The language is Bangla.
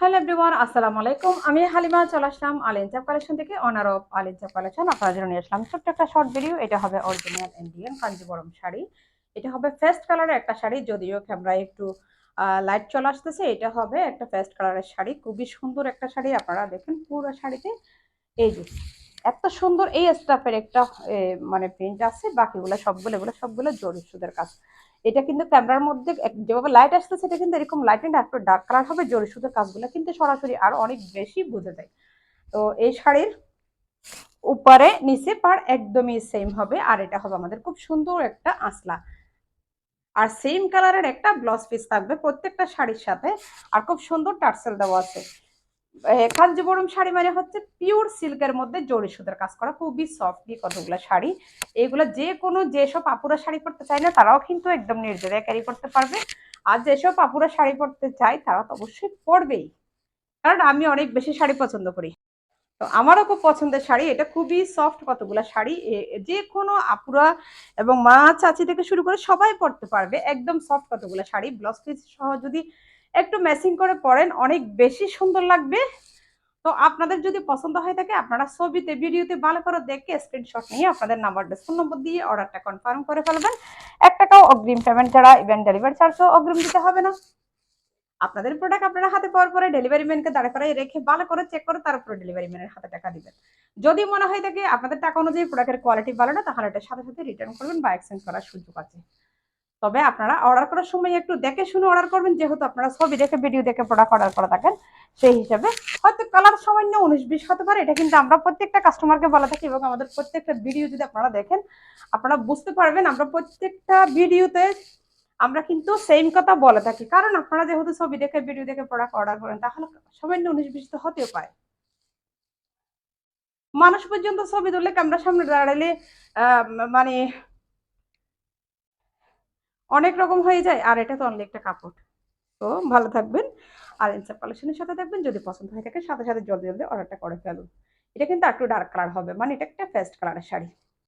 হ্যালো এভরিওয়ান, আসসালামু আলাইকুম। আমি হালিমা চলে আসলাম আলিনচাপ কালেকশন থেকে, অনার অফ আলিনচাপ কালেকশন। আপনার জন্য নিয়ে আসলাম ছোট্ট একটা শর্ট ভিডিও। এটা হবে অরিজিনাল ইন্ডিয়ান কাঞ্জিবরম শাড়ি। এটা হবে ফেস্ট কালারের একটা শাড়ি, যদিও ক্যামেরায় একটু লাইট চলে আসতেছে। এটা হবে একটা ফেস্ট কালারের শাড়ি, খুবই সুন্দর একটা শাড়ি। আপনারা দেখেন পুরো শাড়িতে এই যে এত সুন্দর এই স্টাফের একটা মানে প্রিন্ট আছে। বাকিগুলো সবগুলো এগুলো সবগুলো জরি সুদের কাজ। এটা কিন্তু ক্যামেরার মধ্যে যেভাবে লাইট আসছে সেটা কিন্তু এরকম লাইটিং একটু ডার্ক কালার হবে। জরি সুদের কাজগুলো কিন্তু সরাসরি আর অনেক বেশি বোঝা যায়। তো এই শাড়ির উপরে নিচে পার একদমই সেম হবে, আর এটা হবে আমাদের খুব সুন্দর একটা আঁচলা। আর সেম কালারের একটা ব্লাউজ পিস থাকবে প্রত্যেকটা শাড়ির সাথে। আর খুব সুন্দর টার্সেল দেওয়া আছে। কাঞ্জিবরম শাড়ি মানে হচ্ছে পিওর সিল্কের মধ্যে জরি সুতার কাজ করা, খুবই সফট কতগুলো শাড়ি। এগুলো যে কোনো যেসব আপুরা শাড়ি পরতে চায় না তারাও কিন্তু একদম নির্দ্বিধায় ক্যারি করতে পারবে। আর যেসব আপুরা শাড়ি পরতে চায় তারা তো অবশ্যই পরবেই, কারণ আমি অনেক বেশি শাড়ি পছন্দ করি। তো আমারও খুব পছন্দের শাড়ি এটা, খুবই সফট কতগুলো শাড়ি। যে কোনো আপুরা এবং মা চাচি থেকে শুরু করে সবাই পরতে পারবে, একদম সফট কতগুলো শাড়ি। ব্লাউজ পিস সহ যদি একটু ম্যাচিং করে পরেন অনেক বেশি সুন্দর লাগবে। তো আপনাদের যদি পছন্দ হয়ে থাকে আপনারা ছবিতে ভিডিওতে ভালো করে দেখে স্ক্রিনশট নিয়ে আপনাদের নাম্বার ফোন নম্বর দিয়ে অর্ডারটা কনফার্ম করে ফেলবেন। 1 টাকাও অগ্রিম পেমেন্ট ছাড়া, ইভেন ডেলিভারি চার্জও অগ্রিম দিতে হবে না। আপনাদের প্রোডাক্ট আপনারা হাতে পাওয়ার পরে ডেলিভারি ম্যানকে দাঁড়া করাই রেখে ভালো করে চেক করে তারপরে ডেলিভারি ম্যানের হাতে টাকা দিবেন। যদি মনে হয় থাকে আপনাদের টাকা অনুযায়ী প্রোডাক্টের কোয়ালিটি ভালো না, তাহলে এটার সাথে সাথে রিটার্ন করবেন বা এক্সচেঞ্জ করার সুযোগ আছে। তবে আপনারা অর্ডার করার সময় একটু দেখে শুনে অর্ডার করবেন, যেহেতু আপনারা ছবি দেখে ভিডিও দেখে প্রোডাক্ট অর্ডার করে থাকেন। সেই হিসাবে হয়তো কালার সামান্য 19-20 হতে পারে, এটা কিন্তু আমরা প্রত্যেকটা কাস্টমারকে বলে থাকি। এবং আমাদের প্রত্যেকটা ভিডিও যদি আপনারা দেখেন আপনারা বুঝতে পারবেন আমরা প্রত্যেকটা ভিডিওতে আমরা কিন্তু সেম কথা বলে থাকি। কারণ আপনারা যেহেতু ছবি দেখে ভিডিও দেখে প্রোডাক্ট অর্ডার করেন, তাহলে সামান্য 19-20 তো হতেও পারে। মানুষ পর্যন্ত ছবি তুললে ক্যামেরার সামনে দাঁড়ালে মানে অনেক রকম হয়ে যায়, আর এটা তো অনলি একটা কাপড়। তো ভালো থাকবেন, আর ইনসাপ কালেকশনের সাথে থাকবেন। যদি পছন্দ হয়ে থাকে সাথে সাথে জলদি জলদি অর্ডারটা করে ফেলুন। এটা কিন্তু একটু ডার্ক কালার হবে, মানে এটা একটা ফেস্ট কালারের শাড়ি।